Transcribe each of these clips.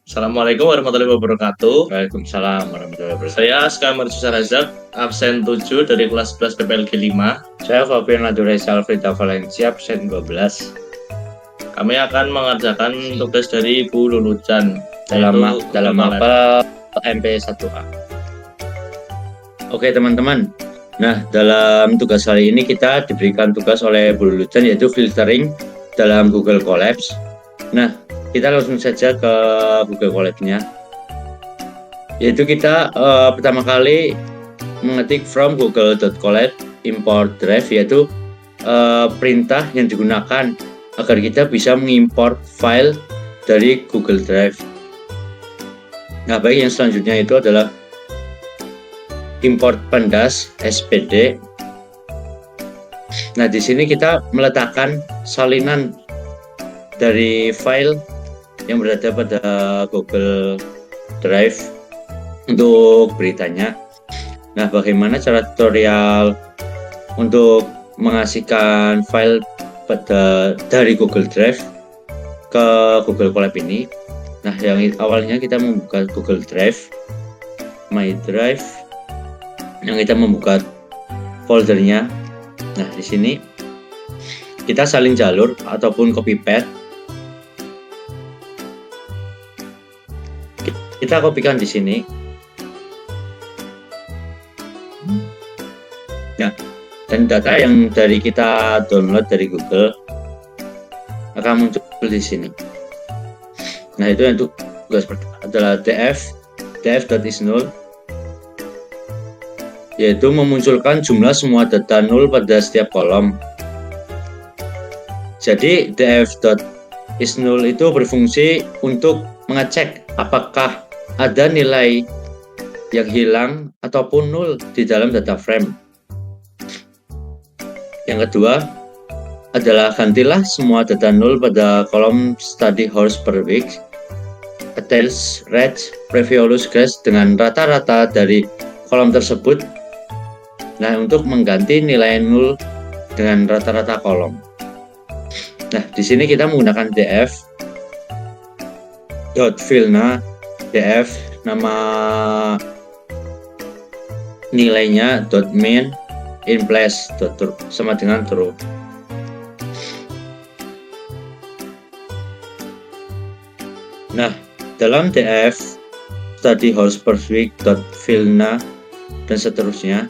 Assalamualaikum warahmatullahi wabarakatuh. Waalaikumsalam warahmatullahi wabarakatuh. Saya Aska Mercusa Razak, absen 7 dari kelas 11 PPLG 5. Saya Fabian Ladureza Alfrida Valencia, absen 12. Kami akan mengerjakan tugas dari Bu Lulucan dalam mapel MP1A. Oke teman-teman. Nah, dalam tugas kali ini kita diberikan tugas oleh Bu Lulucan yaitu filtering dalam Google Colabs. Nah, kita langsung saja ke Google Colabs-nya. Yaitu kita pertama kali mengetik from google.colab import drive, yaitu perintah yang digunakan agar kita bisa mengimport file dari Google Drive. Nah, baik, yang selanjutnya itu adalah import pandas spd. Nah, di sini kita meletakkan salinan dari file yang berada pada Google Drive untuk beritanya. Nah, bagaimana cara tutorial untuk mengasihkan file dari Google Drive ke Google Colab ini? Nah, yang awalnya kita membuka Google Drive, My Drive, yang kita membuka foldernya. Nah, di sini kita salin jalur ataupun copy path. Kita kopikan di sini. Nah, dan data yang dari kita download dari Google akan muncul di sini. Nah, itu yang tugas pertama adalah df.isNull, yaitu memunculkan jumlah semua data nol pada setiap kolom. Jadi df.isNull itu berfungsi untuk mengecek apakah ada nilai yang hilang ataupun nol di dalam data frame. Yang kedua adalah gantilah semua data nol pada kolom study horse per week, attach range previous grades dengan rata-rata dari kolom tersebut. Nah, untuk mengganti nilai nol dengan rata-rata kolom. Nah, di sini kita menggunakan df.filna, df nama nilainya .main in place sama dengan true. Nah, dalam df study horse per week .filna dan seterusnya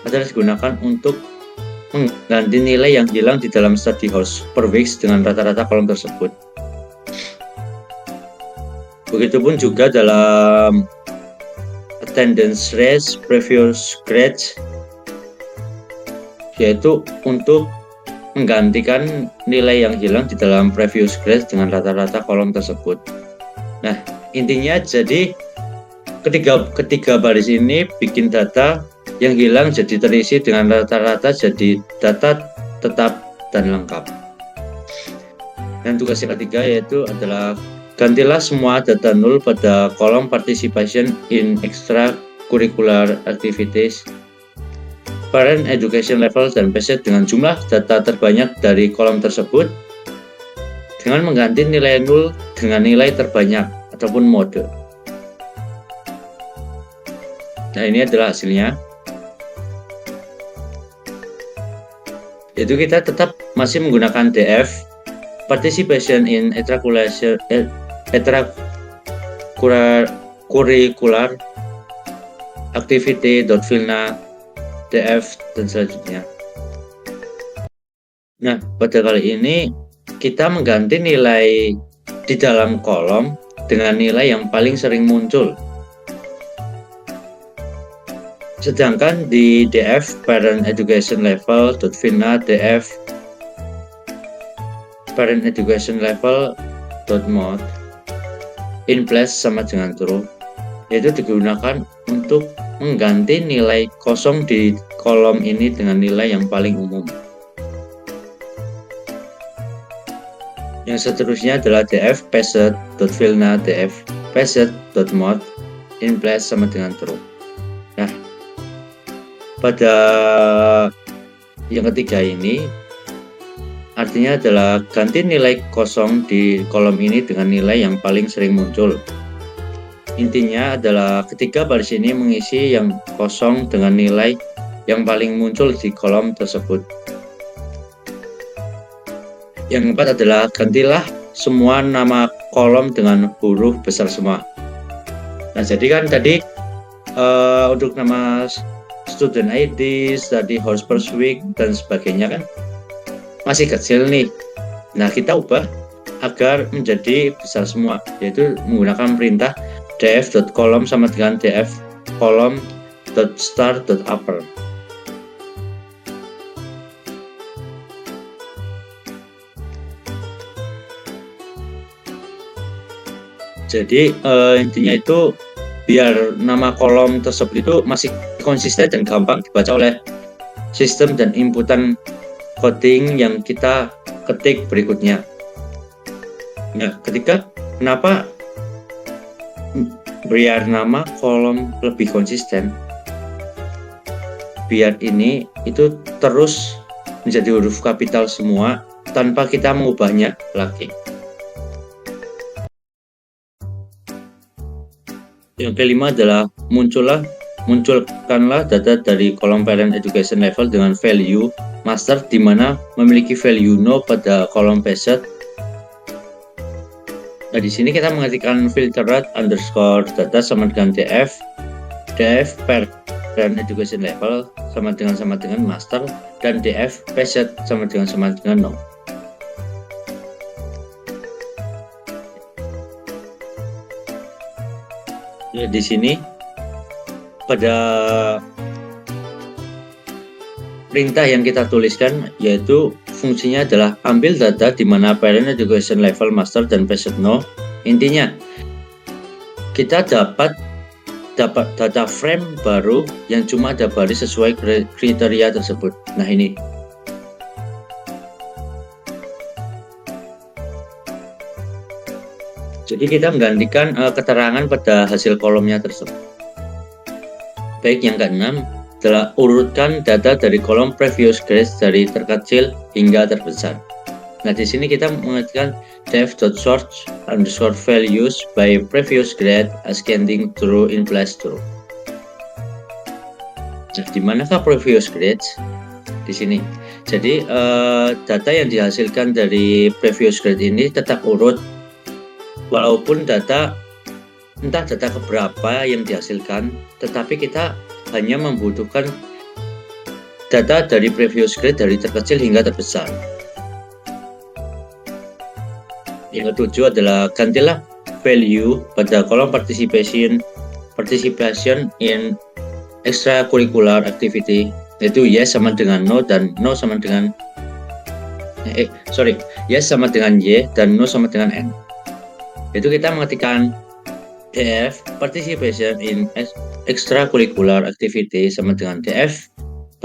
adalah digunakan untuk mengganti nilai yang hilang di dalam study horse per week dengan rata-rata kolom tersebut. Begitupun juga dalam attendance rates previous grades, yaitu untuk menggantikan nilai yang hilang di dalam previous grades dengan rata-rata kolom tersebut. Nah, intinya jadi ketiga baris ini bikin data yang hilang jadi terisi dengan rata-rata jadi data tetap dan lengkap. Dan tugas yang ketiga yaitu adalah gantilah semua data nol pada kolom participation in extracurricular activities, parent education level dan PZ dengan jumlah data terbanyak dari kolom tersebut dengan mengganti nilai nol dengan nilai terbanyak ataupun mode. Nah, ini adalah hasilnya. Yaitu kita tetap masih menggunakan df participation in extracurricular activity.filna df dan selanjutnya. Nah, pada kali ini kita mengganti nilai di dalam kolom dengan nilai yang paling sering muncul. Sedangkan di df parent education level .filna df parent education level .mode in place sama dengan true, yaitu digunakan untuk mengganti nilai kosong di kolom ini dengan nilai yang paling umum. Yang seterusnya adalah df pz.filna df pz.mode in place sama dengan true. Nah, pada yang ketiga ini artinya adalah ganti nilai kosong di kolom ini dengan nilai yang paling sering muncul. intinya adalah ketiga baris ini mengisi yang kosong dengan nilai yang paling muncul di kolom tersebut. Yang keempat adalah gantilah semua nama kolom dengan huruf besar semua. Nah, jadi kan tadi untuk nama student ID, study hours per week, dan sebagainya kan masih kecil nih. Nah, kita ubah agar menjadi besar semua, yaitu menggunakan perintah df.column sama dengan df.column.start.upper. Jadi intinya itu biar nama kolom tersebut itu masih konsisten dan gampang dibaca oleh sistem dan inputan coding yang kita ketik berikutnya. Nah, kenapa biar nama kolom lebih konsisten? Biar ini itu terus menjadi huruf kapital semua tanpa kita mengubahnya lagi. Yang kelima adalah munculkanlah data dari kolom parent education level dengan value master di mana memiliki value no pada kolom peset. Nah, di sini kita mengetikkan filtered underscore data sama dengan df parent education level sama dengan master, dan df peset sama dengan no. Ya, di sini pada perintah yang kita tuliskan yaitu fungsinya adalah ambil data di mana parent education level master dan peset no. Intinya kita dapat data frame baru yang cuma ada baris sesuai kriteria tersebut. Nah, ini jadi kita menggantikan keterangan pada hasil kolomnya tersebut. Baik, yang keenam adalah urutkan data dari kolom previous grades dari terkecil hingga terbesar. Nah, di sini kita mengetikkan def.sort underscore values by previous grade ascending through in place through. Nah, di manakah previous grades? Di sini. Jadi data yang dihasilkan dari previous grade ini tetap urut. Walaupun entah data keberapa yang dihasilkan, tetapi kita hanya membutuhkan data dari previous grade dari terkecil hingga terbesar. Yang ketujuh adalah gantilah value pada kolom participation in extracurricular activity, yaitu yes sama dengan no dan no sama dengan yes sama dengan y dan no sama dengan n. Itu kita mengetikkan df participation in extracurricular activity sama dengan df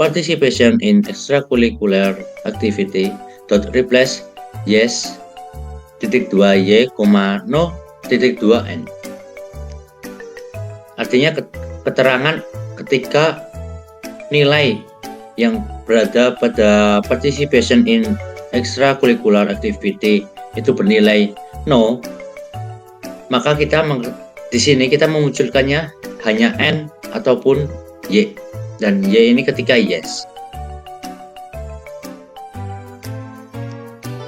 participation in extracurricular activity dot replace yes titik 2 y, no titik 2 n. Artinya keterangan ketika nilai yang berada pada participation in extracurricular activity itu bernilai no, maka kita di sini kita memunculkannya hanya n ataupun y, dan y ini ketika yes.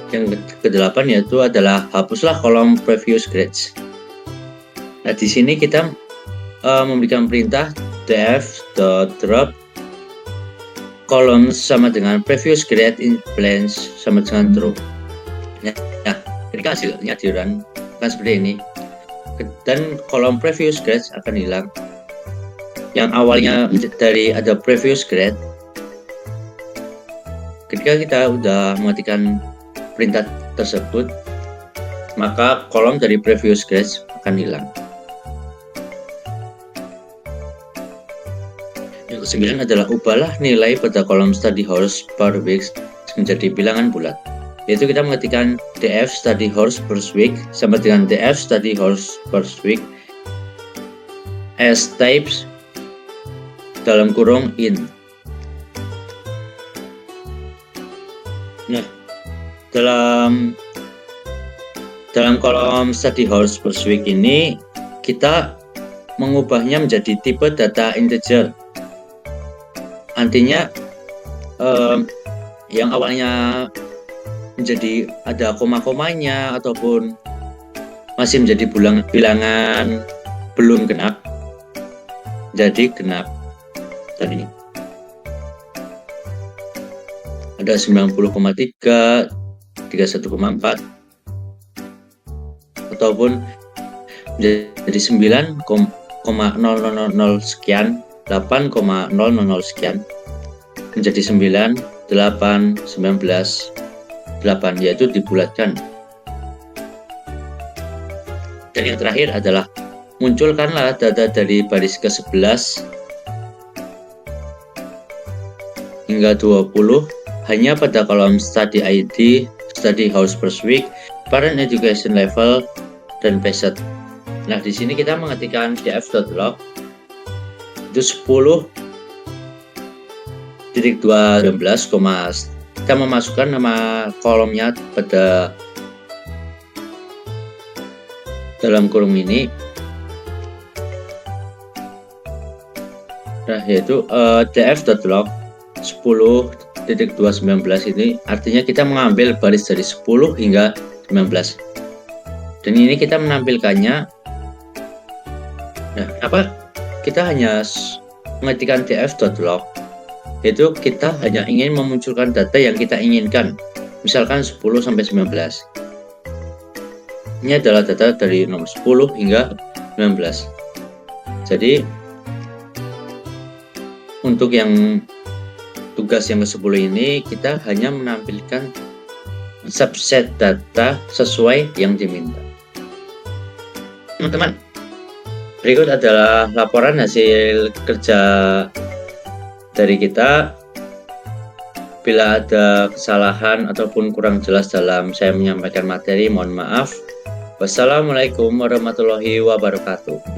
Yang kedelapan yaitu adalah hapuslah kolom previous grades. Nah, di sini kita memberikan perintah df.drop columns sama dengan previous grade in blanks sama dengan true. Nah, ketika hasilnya di run akan seperti ini, dan kolom previous grades akan hilang. Yang awalnya dari ada previous grade, ketika kita udah mengetikkan perintah tersebut, maka kolom dari previous grades akan hilang. Yang kesembilan adalah ubahlah nilai pada kolom study hours per week menjadi bilangan bulat, yaitu kita mengetikkan df study hours per week sama dengan df study hours per week as types dalam kurung in. Nah, dalam kolom study hours per week ini kita mengubahnya menjadi tipe data integer. Artinya yang awalnya menjadi ada koma-komanya ataupun masih menjadi bilangan belum genap jadi genap tadi. Ada 90,3, 31,4 ataupun menjadi 9,0000 sekian, 8,000 sekian menjadi 9, 8, 19, 8, yaitu dibulatkan. Dan yang terakhir adalah munculkanlah data dari baris ke-11 hingga 20 hanya pada kolom study ID, study hours per week, parent education level, dan peset. Nah, di sini kita mengetikkan df.log itu 10.2.19, kita memasukkan nama kolomnya pada dalam kurung ini. Nah, yaitu df.log 10.2.19 ini artinya kita mengambil baris dari 10 hingga 19. Dan ini kita menampilkannya. Nah, apa kita hanya mengetikkan df.log, yaitu kita hanya ingin memunculkan data yang kita inginkan, misalkan 10 sampai 19. Ini adalah data dari nomor 10 hingga 19. Jadi untuk yang tugas yang ke-10 ini kita hanya menampilkan subset data sesuai yang diminta. Teman-teman, berikut adalah laporan hasil kerja dari kita. Bila ada kesalahan ataupun kurang jelas dalam saya menyampaikan materi, mohon maaf. Wassalamualaikum warahmatullahi wabarakatuh.